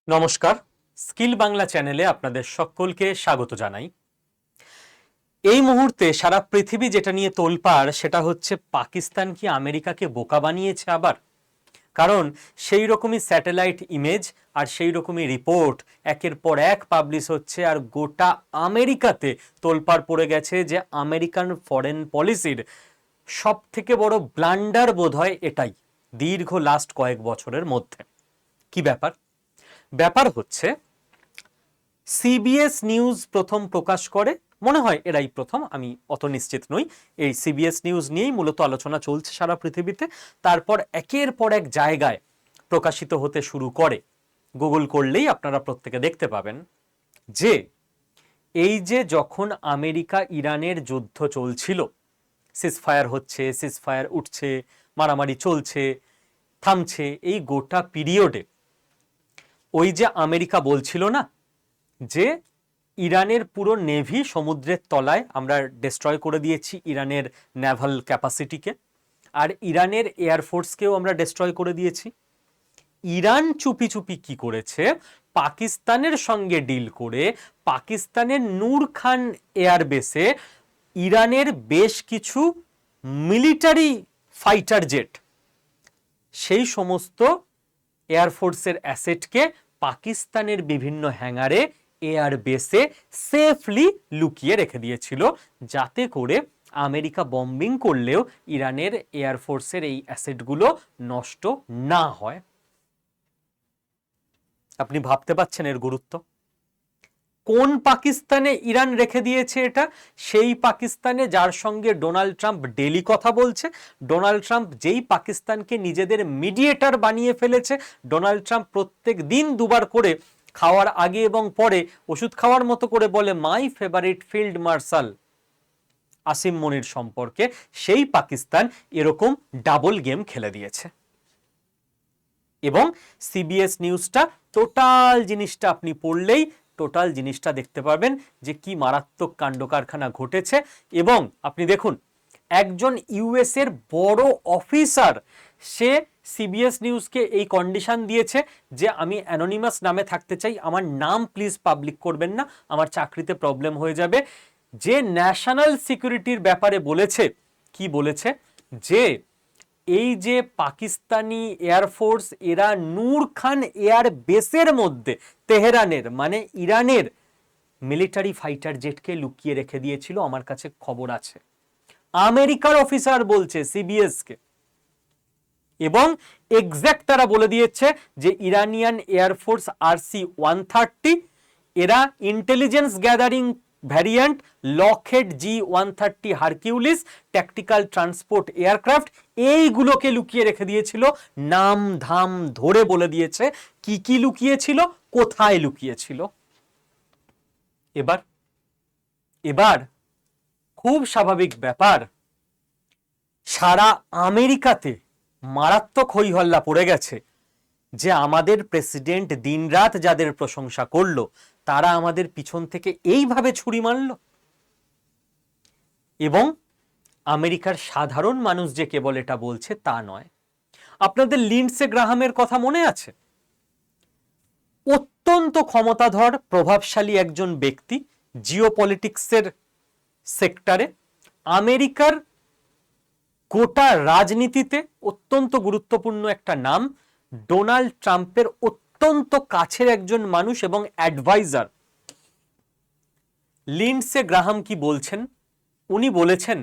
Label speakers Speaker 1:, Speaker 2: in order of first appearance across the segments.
Speaker 1: নমস্কার, স্কিল বাংলা চ্যানেলে আপনাদের সকলকে স্বাগত জানাই। এই মুহূর্তে সারা পৃথিবী যেটা নিয়ে তোলপাড় সেটা হচ্ছে পাকিস্তান কি আমেরিকাকে বোকা বানিয়েছে আবার। কারণ সেই রকমই স্যাটেলাইট ইমেজ আর সেই রকমই রিপোর্ট একের পর এক পাবলিশ হচ্ছে, আর গোটা আমেরিকাতে তোলপাড় পড়ে গেছে যে আমেরিকান ফরেন পলিসির সব থেকে বড় ব্লান্ডার বোধহয় এটাই দীর্ঘ লাস্ট কয়েক বছরের মধ্যে। কি ব্যাপার? ব্যাপার হচ্ছে সিবিএস নিউজ প্রথম প্রকাশ করে, মনে হয় এরাই প্রথম, আমি অত নিশ্চিত নই। এই সিবিএস নিউজ নিয়েই মূলত আলোচনা চলছে সারা পৃথিবীতে। তারপর একের পর এক জায়গায় প্রকাশিত হতে শুরু করে। গুগল করলেই আপনারা প্রত্যেকে দেখতে পাবেন যে এই যে যখন আমেরিকা ইরানের যুদ্ধ চলছিল, সিজফায়ার হচ্ছে, সিজফায়ার উঠছে, মারামারি চলছে, থামছে, এই গোটা পিরিয়ডে ওই যে আমেরিকা বলছিল না যে ইরানের পুরো নেভি সমুদ্রের তলায় আমরা ডিস্ট্রয় করে দিয়েছি, ইরানের নেভাল ক্যাপাসিটিকে, আর ইরানের এয়ারফোর্সকেও আমরা ডিস্ট্রয় করে দিয়েছি। ইরান চুপি চুপি কি করেছে, পাকিস্তানের সঙ্গে ডিল করে পাকিস্তানের নূর খান এয়ারবেসে ইরানের বেশ কিছু মিলিটারি ফাইটার জেট, সেই সমস্ত এয়ারফোর্সের অ্যাসেটকে পাকিস্তানের বিভিন্ন হ্যাঙ্গারে এয়ার বেসে সেফলি লুকিয়ে রেখে দিয়েছিল, যাতে করে আমেরিকা বম্বিং করলেও ইরানের এয়ারফোর্সের এই অ্যাসেটগুলো নষ্ট না হয়। আপনি ভাবতে পারছেন এর গুরুত্ব? কোন পাকিস্তানে ইরান রেখে দিয়েছে এটা? সেই পাকিস্তানে যার সঙ্গে ডোনাল্ড ট্রাম্প ডেলি কথা বলছে, ডোনাল্ড ট্রাম্প যেই পাকিস্তানকে নিজেদের মিডিয়েটর বানিয়ে ফেলেছে। ডোনাল্ড ট্রাম্প প্রত্যেক দিন দুবার করে খাওয়ার আগে এবং পরে ওষুধ খাওয়ার মতো করে বলে my favourite field marshal Asim Munir সম্পর্কে। সেই পাকিস্তান এরকম ডাবল গেম খেলে দিয়েছে। এবং সিবিএস নিউজটা টোটাল জিনিসটা আপনি পড়লেই টোটাল জিনিসটা দেখতে পারবেন যে কি মারাত্মক কাণ্ড কারখানা ঘটেছে। এবং আপনি দেখুন, একজন ইউএস এর বড় অফিসার সে সিবিএস নিউজকে এই কন্ডিশন দিয়েছে যে আমি অ্যানোনিমাস নামে থাকতে চাই, আমার নাম প্লিজ পাবলিক করবেন না, আমার চাকরিতে প্রবলেম হয়ে যাবে। যে ন্যাশনাল সিকিউরিটির ব্যাপারে বলেছে, কি বলেছে যে এই যে পাকিস্তানি এয়ারফোর্স এরা নূর খান এয়ার বেসের মধ্যে তেহরানের মানে ইরানের মিলিটারি ফাইটার জেটকে লুকিয়ে রেখে দিয়েছিল, আমার কাছে খবর আছে। আমেরিকার অফিসার বলছে সিবিএস কে। এবং এক্স্যাক্ট তারা বলে দিয়েছে যে ইরানিয়ান এয়ারফোর্স RC-130 এরা intelligence gathering variant Lockheed G-130 Hercules tactical transport aircraft এইগুলোকে লুকিয়ে রেখে দিয়েছিল। নাম ধাম ধরে বলে দিয়েছে কি কি লুকিয়েছিল, কোথায় লুকিয়েছিল। এবার এবার খুব স্বাভাবিক ব্যাপার, সারা আমেরিকাতে মারাত্মক হই হল্লা পড়ে গেছে যে আমাদের প্রেসিডেন্ট দিনরাত যাদের প্রশংসা করলো তারা আমাদের পিছন থেকে এইভাবে ছুরি মারল। এবং আমেরিকার সাধারণ মানুষ যে কেবল এটা বলছে তা নয়। আপনাদের লিন্ডসে গ্রাহামের কথা মনে আছে? অত্যন্ত ক্ষমতাধর প্রভাবশালী একজন ব্যক্তি, জিওপলিটিক্সের সেক্টরে আমেরিকার গোটা রাজনীতিতে অত্যন্ত গুরুত্বপূর্ণ একটা নাম, ডোনাল্ড ট্রাম্পের অত্যন্ত কাছের একজন মানুষ এবং অ্যাডভাইজার। লিন্ডসে গ্রাহাম কি বলছেন? উনি বলেছেন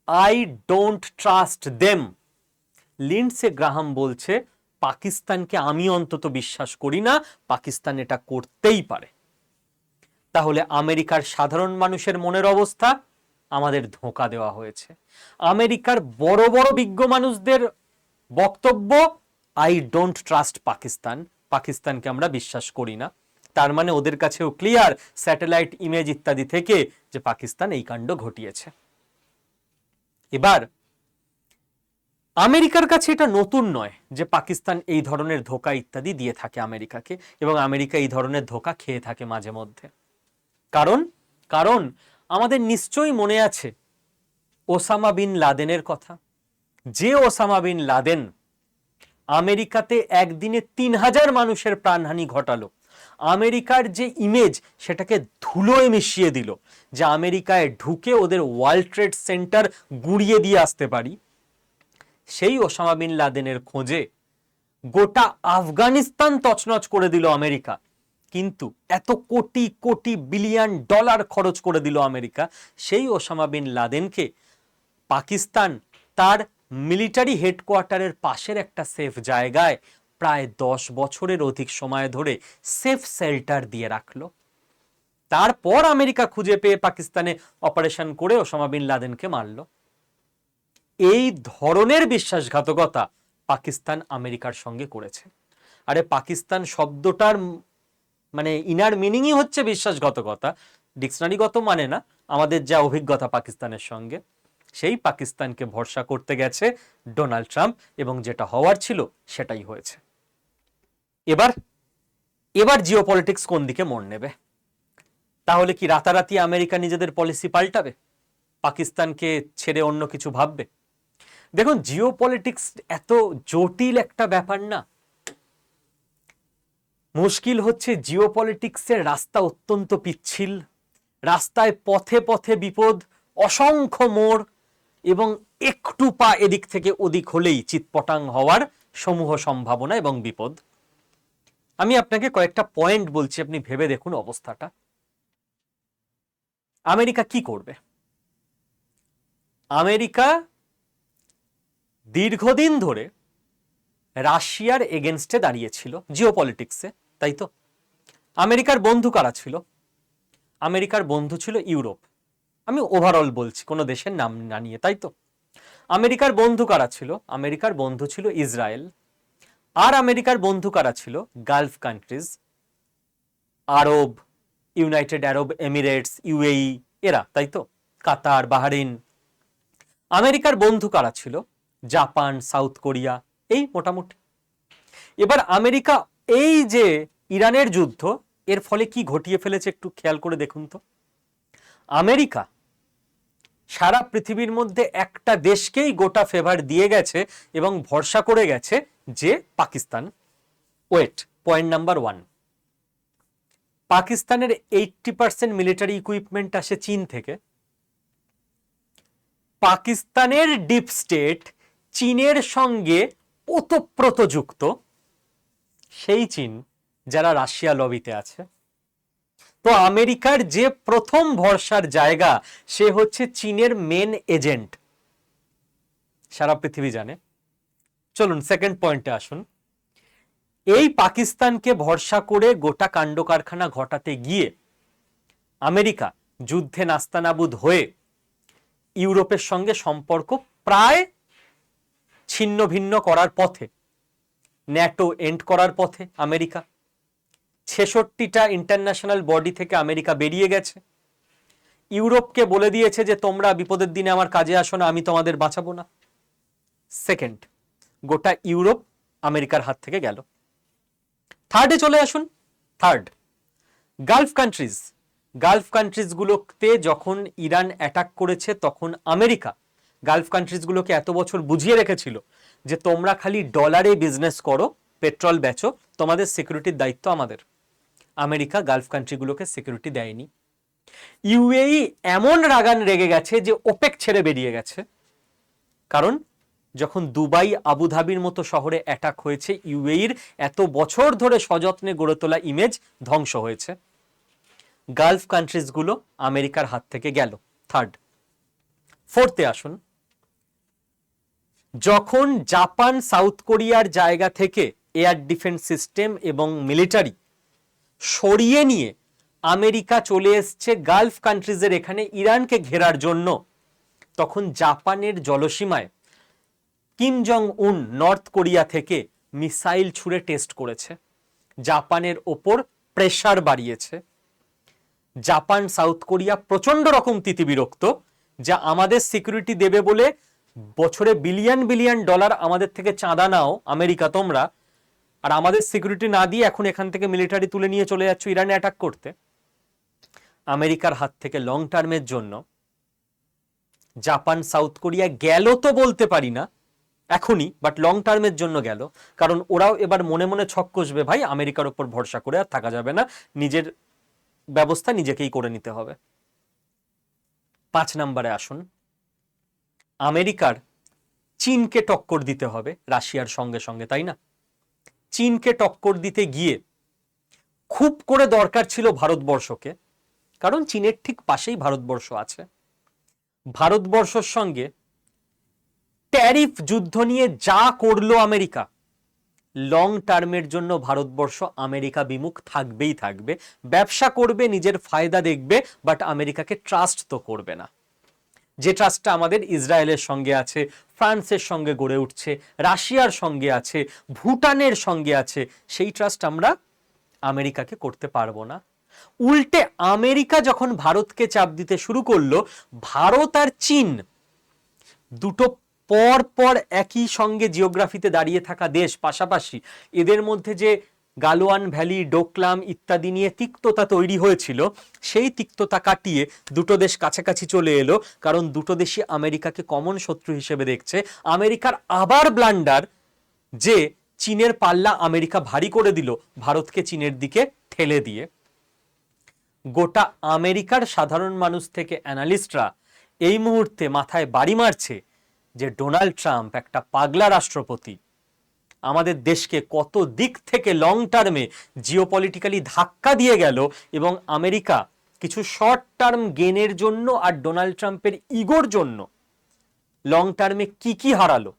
Speaker 1: I don't trust them. Lindsey Graham বলছে পাকিস্তানকে আমি অন্তত বিশ্বাস করি না, পাকিস্তান এটা করতেই পারে। তাহলে আমেরিকার সাধারণ মানুষের মনের অবস্থা, আমাদের ধোঁকা দেওয়া হয়েছে। আমেরিকার বড় বড় বিজ্ঞ মানুষদের বক্তব্য আই ডোন্ট ট্রাস্ট পাকিস্তান, পাকিস্তানকে আমরা বিশ্বাস করি না। তার মানে ওদের কাছেও ক্লিয়ার স্যাটেলাইট ইমেজ ইত্যাদি থেকে যে পাকিস্তান এই কাণ্ড ঘটিয়েছে। এবার আমেরিকার কাছে এটা নতুন নয় যে পাকিস্তান এই ধরনের ধোঁকা ইত্যাদি দিয়ে থাকে আমেরিকাকে, এবং আমেরিকা এই ধরনের ধোঁকা খেয়ে থাকে মাঝে মধ্যে। কারণ কারণ আমাদের নিশ্চয়ই মনে আছে ওসামা বিন লাদেনের কথা। যে ওসামা বিন লাদেন আমেরিকাতে একদিনে 3000 মানুষের প্রাণহানি ঘটালো, আমেরিকার যে ইমেজ সেটাকে ধুলোয় মিশিয়ে দিল, যে আমেরিকায় ঢুকে ওদের ওয়ার্ল্ড ট্রেড সেন্টার গুঁড়িয়ে দিয়ে আসতে পারি। সেই ওসামা বিন লাদেনের খোঁজে গোটা আফগানিস্তান তছনছ করে দিল আমেরিকা, কিন্তু এত কোটি কোটি বিলিয়ন ডলার খরচ করে দিল আমেরিকা, সেই ওসামা বিন লাদেনকে পাকিস্তান তার মিলিটারি হেডকোয়ার্টারের পাশের একটা সেফ জায়গায় প্রায় 10 বছরের অধিক সময় ধরে সেফ শেল্টার দিয়ে রাখলো। তারপর আমেরিকা খুঁজে পেয়ে পাকিস্তানে অপারেশন করে ওসামা বিন লাদেনকে মারল। এই ধরনের বিশ্বাসঘাতকতা পাকিস্তান আমেরিকার সঙ্গে করেছে। আরে পাকিস্তান শব্দটার মানে ইনার মিনিংই হচ্ছে বিশ্বাসঘাতকতা, ডিকশনারিগত মানে না, আমাদের যা অভিজ্ঞতা পাকিস্তানের সঙ্গে, সেই পাকিস্তানকে ভরসা করতে গেছে ডোনাল্ড ট্রাম্প, এবং যেটা হওয়ার ছিল সেটাই হয়েছে। এবার এবার জিওপলিটিক্স কোন দিকে মোড় নেবে? তাহলে কি রাতারাতি আমেরিকা নিজেদের পলিসি পাল্টাবে, পাকিস্তানকে ছেড়ে অন্য কিছু ভাববে? দেখুন, জিওপলিটিক্স এত জটিল একটা ব্যাপার না। মুশকিল হচ্ছে জিওপলিটিক্সের রাস্তা অত্যন্ত পিচ্ছিল, রাস্তায় পথে পথে বিপদ, অসংখ্য মোড়, এবং একটু পা এদিক থেকে ওদিক হলেই চিৎপটাং হওয়ার সমূহ সম্ভাবনা এবং বিপদ। আমি আপনাকে কয়েকটা পয়েন্ট বলছি, আপনি ভেবে দেখুন অবস্থাটা। আমেরিকা কি করবে? আমেরিকা দীর্ঘদিন ধরে রাশিয়ার এগেনস্টে দাঁড়িয়েছিল জিওপলিটিক্সে, তাই তো? আমেরিকার বন্ধু কারা ছিল? আমেরিকার বন্ধু ছিল ইউরোপ। আমি ওভারঅল বলছি, কোনো দেশের নাম না নিয়ে, তাই তো? আমেরিকার বন্ধু কারা ছিল? আমেরিকার বন্ধু ছিল ইসরায়েল। আর আমেরিকার বন্ধু কারা ছিল? গালফ কান্ট্রিজ, আরব, ইউনাইটেড আরব এমিরেটস, ইউএই, এরা, তাই তো? কাতার, বাহরিন। আমেরিকার বন্ধু কারা ছিল? জাপান, সাউথ কোরিয়া, এই মোটামুটি। এবার আমেরিকা এই যে ইরানের যুদ্ধ, এর ফলে কি ঘটিয়ে ফেলেছে একটু খেয়াল করে দেখুন তো। আমেরিকা সারা পৃথিবীর মধ্যে একটা দেশকেই গোটা ফেভার দিয়ে গেছে এবং ভরসা করে গেছে, যে পাকিস্তান। ওয়েট, পয়েন্ট নাম্বার 1, পাকিস্তানের 80% মিলিটারি ইকুইপমেন্ট আসে চীন থেকে। পাকিস্তানের ডিপ স্টেট চীনের সঙ্গে ওতপ্রোত যুক্ত, সেই চীন যারা রাশিয়া লবিতে আছে। তো আমেরিকার যে প্রথম ভরসার জায়গা, সে হচ্ছে চীনের মেন এজেন্ট, সারা পৃথিবী জানে। চলুন সেকেন্ড পয়েন্টে আসুন। এই পাকিস্তানকে ভরসা করে গোটা কাণ্ড কারখানা ঘটাতে গিয়ে আমেরিকা যুদ্ধে নাস্তানাবুদ হয়ে ইউরোপের সঙ্গে সম্পর্ক প্রায় ছিন্ন ভিন্ন করার পথে, ন্যাটো এন্ড করার পথে আমেরিকা। 66টা ইন্টারন্যাশনাল বডি থেকে আমেরিকা বেরিয়ে গেছে। ইউরোপকে বলে দিয়েছে যে তোমরা বিপদের দিনে আমার কাজে আসো না, আমি তোমাদের বাঁচাবো না। সেকেন্ড, গোটা ইউরোপ আমেরিকার হাত থেকে গেল। থার্ডে চলে আসুন। Third, Gulf countries. গালফ কান্ট্রিজগুলোতে যখন ইরান অ্যাটাক করেছে, তখন আমেরিকা গালফ কান্ট্রিজগুলোকে এত বছর বুঝিয়ে রেখেছিল যে তোমরা খালি ডলারে বিজনেস করো, পেট্রোল বেচো, তোমাদের সিকিউরিটির দায়িত্ব আমাদের। আমেরিকা গালফ কান্ট্রিগুলোকে সিকিউরিটি দেয়নি। ইউএই এমন রাগান রেগে গেছে যে ওপেক ছেড়ে বেরিয়ে গেছে। কারণ যখন দুবাই, আবুধাবির মতো শহরে অ্যাটাক হয়েছে, ইউএইর এত বছর ধরে সযত্নে গড়ে তোলা ইমেজ ধ্বংস হয়েছে। গালফ কান্ট্রিজগুলো আমেরিকার হাত থেকে গেল। থার্ড। ফোর্থে আসুন। যখন জাপান, সাউথ কোরিয়ার জায়গা থেকে এয়ার ডিফেন্স সিস্টেম এবং মিলিটারি সরিয়ে নিয়ে আমেরিকা চলে এসছে গালফ কান্ট্রিজের এখানে ইরানকে ঘেরার জন্য, তখন জাপানের জলসীমায় কিম জং উন নর্থ কোরিয়া থেকে মিসাইল ছুড়ে টেস্ট করেছে, জাপানের ওপর প্রেসার বাড়িয়েছে। জাপান, সাউথ কোরিয়া প্রচন্ড রকম তিতিবিরক্ত, যা আমাদের সিকিউরিটি দেবে বলে বছরে বিলিয়ন বিলিয়ন ডলার আমাদের থেকে চাঁদা নাও আমেরিকা তোমরা, আর আমাদের সিকিউরিটি না দিয়ে এখন এখান থেকে মিলিটারি তুলে নিয়ে চলে যাচ্ছ ইরানে অ্যাটাক করতে। আমেরিকার হাত থেকে লং টার্মের জন্য জাপান, সাউথ কোরিয়া গেল তো বলতে পারি না, এখনই, বাট লং টার্মের জন্য গেল, কারণ ওরাও এবার মনে মনে ছক কষবে, ভাই আমেরিকার উপর ভরসা করে আর থাকা যাবে না, নিজের ব্যবস্থা নিজেকেই করে নিতে হবে। 5 নম্বরে আসুন, আমেরিকার চীনকে টক্কর দিতে হবে রাশিয়ার সঙ্গে সঙ্গে, তাই না? চীনকে টক্কর দিতে গিয়ে খুব করে দরকার ছিল ভারতবর্ষকে, কারণ চীনের ঠিক পাশেই ভারতবর্ষ আছে। ভারতবর্ষের সঙ্গে ট্যারিফ যুদ্ধ নিয়ে যা করলো আমেরিকা, লং টার্মের জন্য ভারতবর্ষ আমেরিকা বিমুখ থাকবেই থাকবে, ব্যবসা করবে, নিজের ফায়দা দেখবে, বাট আমেরিকাকে ট্রাস্ট তো করবে না। যে ট্রাস্টটা আমাদের ইসরায়েলের সঙ্গে আছে, ফ্রান্সের সঙ্গে গড়ে উঠছে, রাশিয়ার সঙ্গে আছে, ভুটানের সঙ্গে আছে, সেই ট্রাস্ট আমরা আমেরিকাকে করতে পারবো না। উল্টে আমেরিকা যখন ভারতকে চাপ দিতে শুরু করলো, ভারত আর চীন দুটো পর পর একই সঙ্গে জিওগ্রাফিতে দাঁড়িয়ে থাকা দেশ পাশাপাশি, এদের মধ্যে যে গালোয়ান ভ্যালি, ডোকলাম ইত্যাদি নিয়ে তিক্ততা তৈরি হয়েছিল, সেই তিক্ততা কাটিয়ে দুটো দেশ কাছাকাছি চলে এলো, কারণ দুটো দেশই আমেরিকাকে কমন শত্রু হিসেবে দেখছে। আমেরিকার আবার ব্লান্ডার যে চীনের পাল্লা আমেরিকা ভারী করে দিল ভারতকে চীনের দিকে ঠেলে দিয়ে। গোটা আমেরিকার সাধারণ মানুষ থেকে অ্যানালিস্টরা এই মুহূর্তে মাথায় বাড়ি মারছে যে ডোনাল্ড ট্রাম্প একটা পাগলা রাষ্ট্রপতি, আমাদের দেশকে কত দিক থেকে লং টার্মে জিওপলিটিক্যালি ধাক্কা দিয়ে গেল, এবং আমেরিকা কিছু শর্ট টার্ম গেনের জন্য আর ডোনাল্ড ট্রাম্পের ইগোর জন্য লং টার্মে কি কি হারালো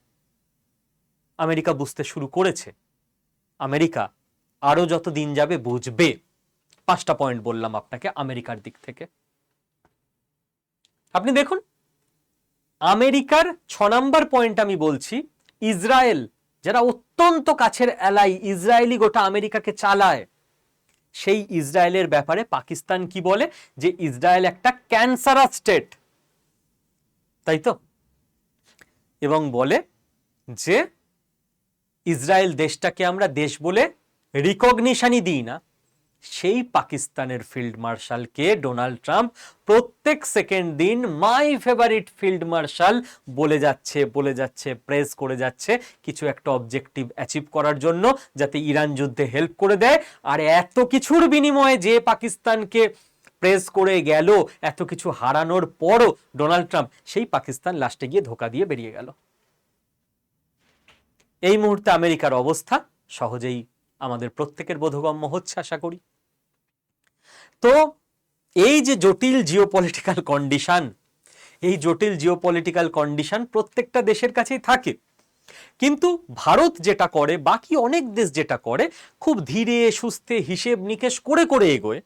Speaker 1: আমেরিকা বুঝতে শুরু করেছে। আমেরিকা আরো যত দিন যাবে বুঝবে। 5টা পয়েন্ট বললাম আপনাকে আমেরিকার দিক থেকে। আপনি দেখুন, আমেরিকার 6 নম্বর পয়েন্ট আমি বলছি, ইসরায়েল যারা অত্যন্ত কাছের অ্যালাই, ইসরায়েলি গোটা আমেরিকাকে চালায়, সেই ইসরায়েলের ব্যাপারে পাকিস্তান কি বলে, যে ইসরায়েল একটা ক্যান্সারাস স্টেট, তাই তো? এবং বলে যে ইসরায়েল দেশটাকে আমরা দেশ বলে রিকগনিশনই দিই না। সেই পাকিস্তানের ফিল্ড মার্শালকে ডোনাল্ড ট্রাম্প প্রত্যেক সেকেন্ড দিন মাই ফেভারিট ফিল্ড মার্শাল বলে যাচ্ছে, প্রেস করে যাচ্ছে, কিছু একটা অবজেক্টিভ অ্যাচিভ করার জন্য, যাতে ইরান যুদ্ধে হেল্প করে দেয়। আর এত কিছুর বিনিময়ে যে পাকিস্তানকে প্রেস করে গেল, এত কিছু হারানোর পরও ডোনাল্ড ট্রাম্প, সেই পাকিস্তান লাস্টে গিয়ে ধোকা দিয়ে বেরিয়ে গেল। এই মুহূর্তে আমেরিকার অবস্থা সহজেই আমাদের প্রত্যেকের বোধগম্য হচ্ছে আশা করি। তো এই যে জটিল জিওপলিটিক্যাল কন্ডিশন, এই জটিল জিওপলিটিক্যাল কন্ডিশন প্রত্যেকটা দেশের কাছেই থাকে, কিন্তু ভারত যেটা করে, বাকি অনেক দেশ যেটা করে, খুব ধীরে সুস্থে হিসেব নিকেশ করে করে এগোয়।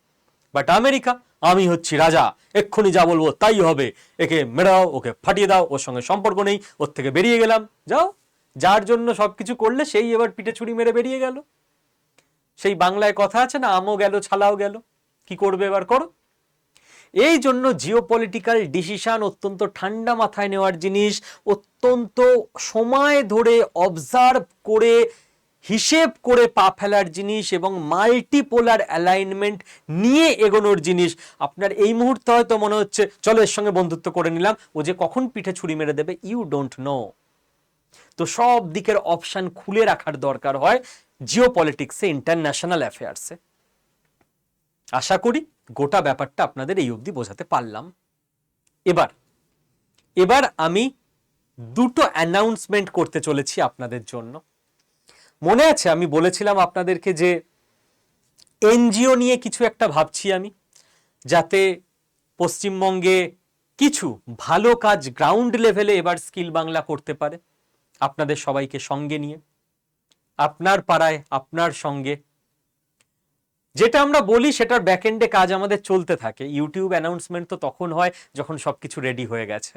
Speaker 1: বাট আমেরিকা, আমি হচ্ছি রাজা, এক্ষুনি যা বলবো তাই হবে, একে মেরাও, ওকে ফাটিয়ে দাও, ওর সঙ্গে সম্পর্ক নেই, ওর থেকে বেরিয়ে গেলাম, যাও। যার জন্য সবকিছু করলে সেই এবার পিঠে ছুরি মেরে বেরিয়ে গেল। সেই বাংলায় কথা আছে না, আমও গেল ছালাও গেল, কি করবে এবার করো। এই জন্য জিওপলিটিক্যাল ডিসিশন অত্যন্ত ঠান্ডা মাথায় নেওয়ার জিনিস, অত্যন্ত সময় ধরে অবজার্ভ করে হিসেব করে পা ফেলার জিনিস, এবং মাল্টিপোলার অ্যালাইনমেন্ট নিয়ে এগোনোর জিনিস। আপনার এই মুহূর্তে হয়তো মনে হচ্ছে চলো এর সঙ্গে বন্ধুত্ব করে নিলাম, ও যে কখন পিঠে ছুরি মেরে দেবে ইউ ডোন্ট নো। তো সব দিকের অপশন খুলে রাখার দরকার হয় জিওপলিটিক্সে, ইন্টারন্যাশনাল অ্যাফেয়ার্সে। আশা করি গোটা ব্যাপারটা আপনাদের এই অবধি বোঝাতে পারলাম। এবার আমি দুটো অ্যানাউন্সমেন্ট করতে চলেছি আপনাদের জন্য। মনে আছে আমি বলেছিলাম আপনাদেরকে যে এনজিও নিয়ে কিছু একটা ভাবছি আমি, যাতে পশ্চিমবঙ্গে কিছু ভালো কাজ গ্রাউন্ড লেভেলে এবার স্কিল বাংলা করতে পারে, আপনাদের সবাইকে সঙ্গে নিয়ে, আপনার পাড়ায় আপনার সঙ্গে। যেটা আমরা বলি সেটার ব্যাকএন্ডে কাজ আমাদের চলতে থাকে। ইউটিউব অ্যানাউন্সমেন্ট তো তখন হয় যখন সবকিছু রেডি হয়ে গেছে।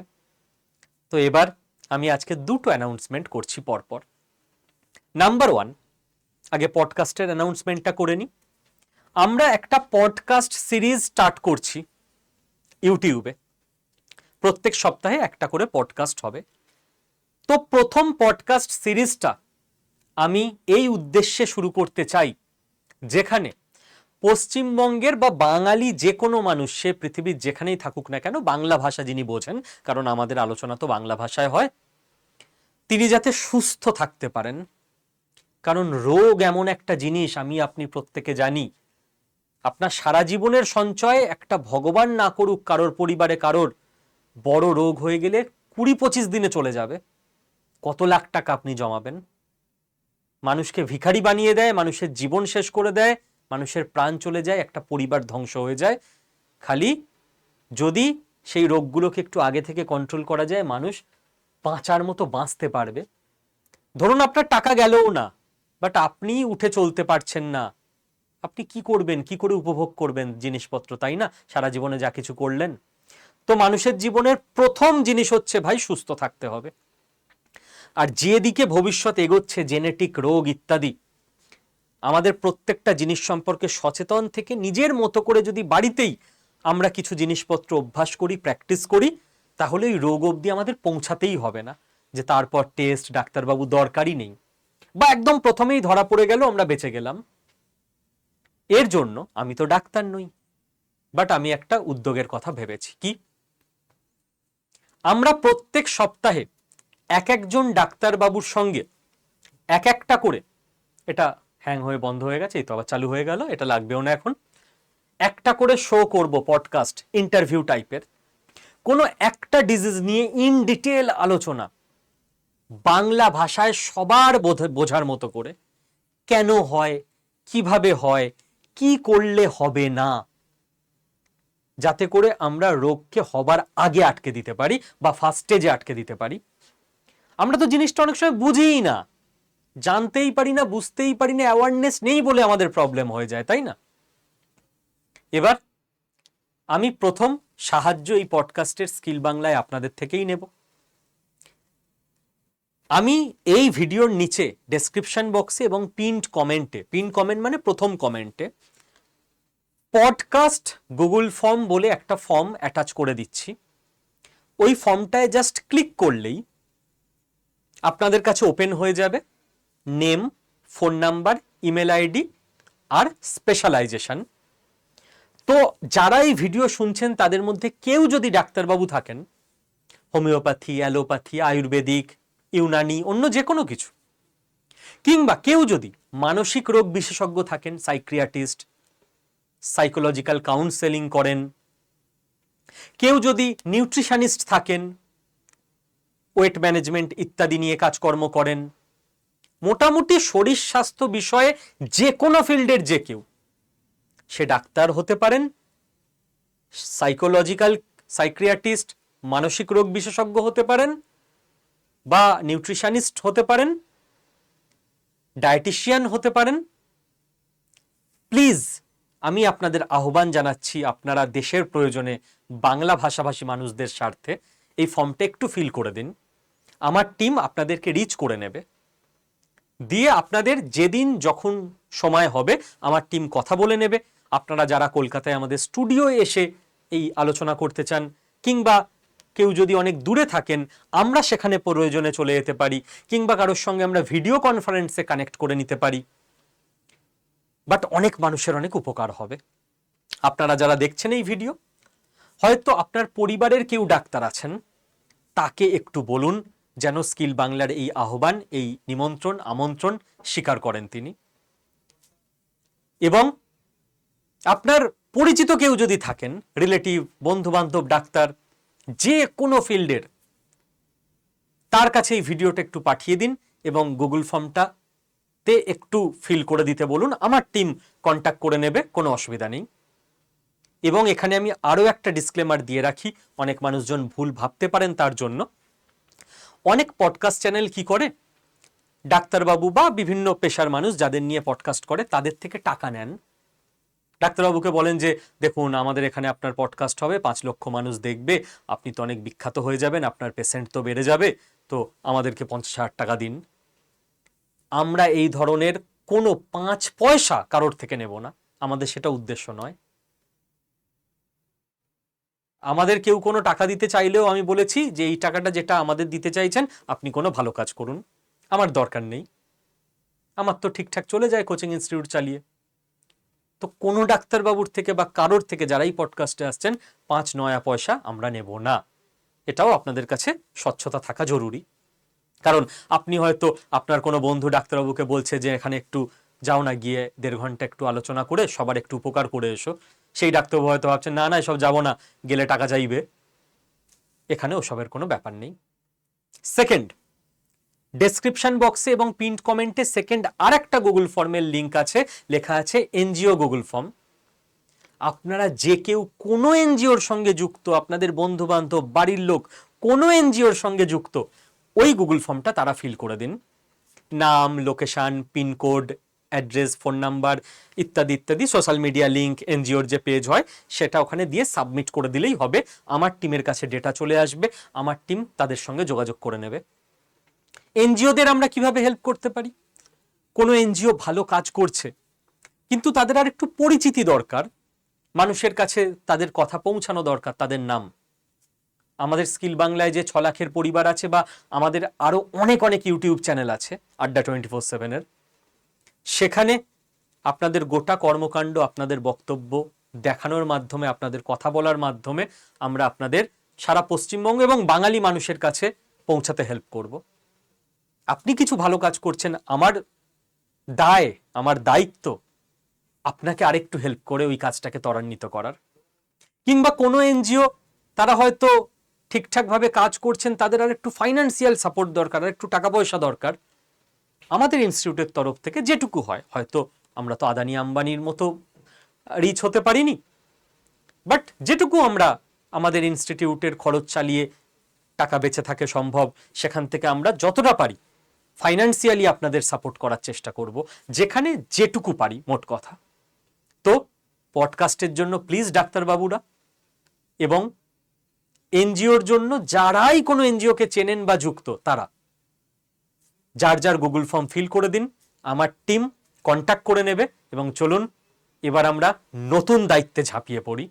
Speaker 1: তো এবার আমি আজকে দুটো অ্যানাউন্সমেন্ট করছি পরপর। নাম্বার 1, আগে পডকাস্টের অ্যানাউন্সমেন্টটা করে নিই। আমরা একটা পডকাস্ট সিরিজ স্টার্ট করছি ইউটিউবে। প্রত্যেক সপ্তাহে একটা করে পডকাস্ট হবে। তো প্রথম পডকাস্ট সিরিজটা আমি এই উদ্দেশ্যে শুরু করতে চাই, যেখানে পশ্চিমবঙ্গের বা বাঙালি যে কোনো মানুষ, সে পৃথিবীর যেখানেই থাকুক না কেন, বাংলা ভাষা যিনি বোঝেন, কারণ আমাদের আলোচনা তো বাংলা ভাষায় হয়, তিনি যাতে সুস্থ থাকতে পারেন। কারণ রোগ এমন একটা জিনিস, আমি আপনি প্রত্যেকে জানি, আপনার সারা জীবনের সঞ্চয় একটা, ভগবান না করুক কারোর পরিবারে কারোর বড় রোগ হয়ে গেলে 20-25 দিনে চলে যাবে। কত লাখ টাকা আপনি জমাবেন? মানুষকে ভিখারি বানিয়ে দেয়, মানুষের জীবন শেষ করে দেয়, মানুষের প্রাণ চলে যায়, একটা পরিবার ধ্বংস হয়ে যায়। খালি যদি সেই রোগগুলোকে একটু আগে থেকে কন্ট্রোল করা যায়, মানুষ বাঁচার মতো বাঁচতে পারবে। ধরুন আপনার টাকা গেলও না, বাট আপনি উঠে চলতে পারছেন না, আপনি কি করবেন, কি করে উপভোগ করবেন জিনিসপত্র, তাই না? সারা জীবনে যা কিছু করলেন। তো মানুষের জীবনের প্রথম জিনিস হচ্ছে ভাই সুস্থ থাকতে হবে। আর যেদিকে ভবিষ্যৎ এগোচ্ছে, জেনেটিক রোগ ইত্যাদি, আমাদের প্রত্যেকটা জিনিস সম্পর্কে সচেতন থেকে নিজের মতো করে যদি বাড়িতেই আমরা কিছু জিনিসপত্র অভ্যাস করি, প্র্যাকটিস করি, তাহলে এই রোগ অবধি আমাদের পৌঁছাতেই হবে না, যে তারপর টেস্ট, ডাক্তারবাবু দরকারই নেই, বা একদম প্রথমেই ধরা পড়ে গেল, আমরা বেঁচে গেলাম। এর জন্য আমি তো ডাক্তার নই, বাট আমি একটা উদ্যোগের কথা ভেবেছি। কি? আমরা প্রত্যেক সপ্তাহে এক একজন ডাক্তারবাবুর সঙ্গে একটা করে, এটা হ্যাং হয়ে বন্ধ হয়ে গেছে, এই তো আবার চালু হয়ে গেল, এটা লাগবেও না এখন, একটা করে শো করব, পডকাস্ট ইন্টারভিউ টাইপের, কোনো একটা ডিজিজ নিয়ে ইন ডিটেল আলোচনা, বাংলা ভাষায় সবার বোঝার মতো করে, কেন হয়, কিভাবে হয়, কি করলে হবে না, যাতে করে আমরা রোগকে হবার আগে আটকে দিতে পারি বা ফার্স্ট স্টেজে আটকে দিতে পারি। আমরা তো জিনিসটা অনেক সময় বুঝিই না, জানতেই পারি না, বুঝতেই পারি না, অ্যাওয়ারনেস নেই বলে আমাদের প্রবলেম হয়ে যায়, তাই না? এবার আমি প্রথম সাহায্য এই পডকাস্টের স্কিল বাংলায় আপনাদের থেকেই নেব। আমি এই ভিডিওর নিচে ডেসক্রিপশন বক্সে এবং পিনড কমেন্টে, পিন কমেন্ট মানে প্রথম কমেন্টে, পডকাস্ট গুগল ফর্ম বলে একটা ফর্ম অ্যাটাচ করে দিচ্ছি। ওই ফর্মটায় জাস্ট ক্লিক করলেই আপনাদের কাছে ওপেন হয়ে যাবে name, phone number, email ID আর স্পেশালাইজেশন। তো যারা এই ভিডিও শুনছেন তাদের মধ্যে কেউ যদি ডাক্তারবাবু থাকেন, হোমিওপ্যাথি, অ্যালোপ্যাথি, আয়ুর্বেদিক, ইউনানি, অন্য যে কোনো কিছু, কিংবা কেউ যদি মানসিক রোগ বিশেষজ্ঞ থাকেন, সাইক্রিয়াটিস্ট, সাইকোলজিক্যাল কাউন্সেলিং করেন, কেউ যদি নিউট্রিশনিস্ট থাকেন, ওয়েট ম্যানেজমেন্ট ইত্যাদি নিয়ে কাজকর্ম করেন, মোটামুটি শরীর স্বাস্থ্য বিষয়ে যে কোনো ফিল্ডের যে কেউ, সে ডাক্তার হতে পারেন, সাইকোলজিক্যাল সাইক্রিয়াটিস্ট, মানসিক রোগ বিশেষজ্ঞ হতে পারেন, বা নিউট্রিশনিস্ট হতে পারেন, ডায়েটিশিয়ান হতে পারেন। প্লিজ আমি আপনাদের আহ্বান জানাচ্ছি, আপনারা দেশের প্রয়োজনে, বাংলা ভাষাভাষী মানুষদের স্বার্থে এই ফর্মটা একটু ফিল করে দিন। আমার টিম আপনাদেরকে রিচ করে নেবে, দিয়ে আপনাদের যেদিন যখন সময় হবে আমার টিম কথা বলে নেবে। আপনারা যারা কলকাতায় আমাদের স্টুডিও এসে এই আলোচনা করতে চান, কিংবা কেউ যদি অনেক দূরে থাকেন, আমরা সেখানে প্রয়োজনে চলে যেতে পারি, কিংবা কারোর সঙ্গে আমরা ভিডিও কনফারেন্সে কানেক্ট করে নিতে পারি। বাট অনেক মানুষের অনেক উপকার হবে। আপনারা যারা দেখছেন এই ভিডিও, হয়তো আপনার পরিবারের কেউ ডাক্তার আছেন, তাকে একটু বলুন যেন স্কিল বাংলার এই আহ্বান, এই নিমন্ত্রণ, আমন্ত্রণ স্বীকার করেন তিনি। এবং আপনার পরিচিত কেউ যদি থাকেন, রিলেটিভ, বন্ধু বান্ধব, ডাক্তার, যে কোনো ফিল্ডের, তার কাছে এই ভিডিওটা একটু পাঠিয়ে দিন এবং গুগল ফর্মটাতে একটু ফিল করে দিতে বলুন। আমার টিম কন্ট্যাক্ট করে নেবে, কোনো অসুবিধা নেই। এবং এখানে আমি আরও একটা ডিসক্লেমার দিয়ে রাখি, অনেক মানুষজন ভুল ভাবতে পারেন, তার জন্য অনেক পডকাস্ট চ্যানেল কি করে, ডাক্তারবাবু বা বিভিন্ন পেশার মানুষ যাদের নিয়ে পডকাস্ট করে তাদের থেকে টাকা নেন। ডাক্তারবাবুকে বলেন যে দেখুন আমাদের এখানে আপনার পডকাস্ট হবে, 5 লক্ষ মানুষ দেখবে, আপনি তো অনেক বিখ্যাত হয়ে যাবেন, আপনার পেশেন্ট তো বেড়ে যাবে, তো আমাদেরকে 50,000 টাকা দিন। আমরা এই ধরনের কোনো 5 পয়সা কারোর থেকে নেব না, আমাদের সেটা উদ্দেশ্য নয়। আমাদের কেউ কোনো টাকা দিতে চাইলেও আমি বলেছি যে এই টাকাটা যেটা আমাদের দিতে চাইছেন আপনি কোনো ভালো কাজ করুন, আমার দরকার নেই, আমার তো ঠিকঠাক চলে যায় কোচিং ইনস্টিটিউট চালিয়ে। তো কোনো ডাক্তারবাবুর থেকে বা কারোর থেকে যারাই পডকাস্টে আসছেন 5 নয়া পয়সা আমরা নেব না, এটাও আপনাদের কাছে স্বচ্ছতা থাকা জরুরি। কারণ আপনি হয়তো আপনার কোনো বন্ধু ডাক্তারবাবুকে বলছে যে এখানে একটু যাও না, গিয়ে 1.5 ঘন্টা একটু আলোচনা করে সবার একটু উপকার করে এসো, সেই ডাক্তারবাবু হয়তো ভাবছেন না না এসব যাবো না, গেলে টাকা চাইবে। এখানে ওসবের কোনো ব্যাপার নেই। সেকেন্ড, ডেসক্রিপশন বক্সে এবং পিন্ড কমেন্টে সেকেন্ড আর একটা গুগল ফর্মের লিঙ্ক আছে, লেখা আছে এনজিও গুগল ফর্ম। আপনারা যে কেউ কোনো এনজিওর সঙ্গে যুক্ত, আপনাদের বন্ধু বান্ধব, বাড়ির লোক কোনো এনজিওর সঙ্গে যুক্ত, ওই গুগল ফর্মটা তারা ফিল করে দিন। নাম, location, pincode, address, phone number ইত্যাদি ইত্যাদি, সোশ্যাল মিডিয়া লিঙ্ক, এনজিওর যে পেজ হয় সেটা ওখানে দিয়ে সাবমিট করে দিলেই হবে। আমার টিমের কাছে ডেটা চলে আসবে, আমার টিম তাদের সঙ্গে যোগাযোগ করে নেবে। এনজিওদের আমরা কিভাবে হেল্প করতে পারি? কোনো এনজিও ভালো কাজ করছে কিন্তু তাদের আর একটু পরিচিতি দরকার, মানুষের কাছে তাদের কথা পৌঁছানো দরকার, তাদের নাম। আমাদের স্কিল বাংলায় যে 6 লাখের পরিবার আছে, বা আমাদের আরো অনেক অনেক ইউটিউব চ্যানেল আছে আড্ডা 24/7-এর, সেখানে আপনাদের গোটা কর্মকাণ্ড, আপনাদের বক্তব্য দেখানোর মাধ্যমে, আপনাদের কথা বলার মাধ্যমে আমরা আপনাদের সারা পশ্চিমবঙ্গ এবং বাঙালি মানুষের কাছে পৌঁছাতে হেল্প করব। আপনি কিছু ভালো কাজ করছেন, আমার দায়, আমার দায়িত্ব আপনাকে আরেকটু হেল্প করে ওই কাজটাকে ত্বরান্বিত করার। কিংবা কোনো এনজিও তারা হয়তো ঠিকঠাকভাবে কাজ করছেন, তাদের আর একটু ফাইন্যান্সিয়াল সাপোর্ট দরকার, আর একটু টাকা পয়সা দরকার, আমাদের ইনস্টিটিউটের তরফ থেকে যেটুকু হয়, হয়তো আমরা তো আদানি আম্বানির মতো রিচ হতে পারিনি, বাট যেটুকু আমরা আমাদের ইনস্টিটিউটের খরচ চালিয়ে টাকা বেঁচে থাকে সম্ভব, সেখান থেকে আমরা যতটা পারি ফাইন্যান্সিয়ালি আপনাদের সাপোর্ট করার চেষ্টা করব, যেখানে যেটুকু পারি, মোট কথা। তো পডকাস্টের জন্য প্লিজ ডাক্তারবাবুরা এবং এনজিওর জন্য যারাই কোনো এনজিওকে চেনেন বা যুক্ত, তারা যার যার গুগল ফর্ম ফিল করে দিন, আমার টিম কন্ট্যাক্ট করে নেবে, এবং চলুন এবার আমরা নতুন দায়িত্বে ঝাঁপিয়ে পড়ি।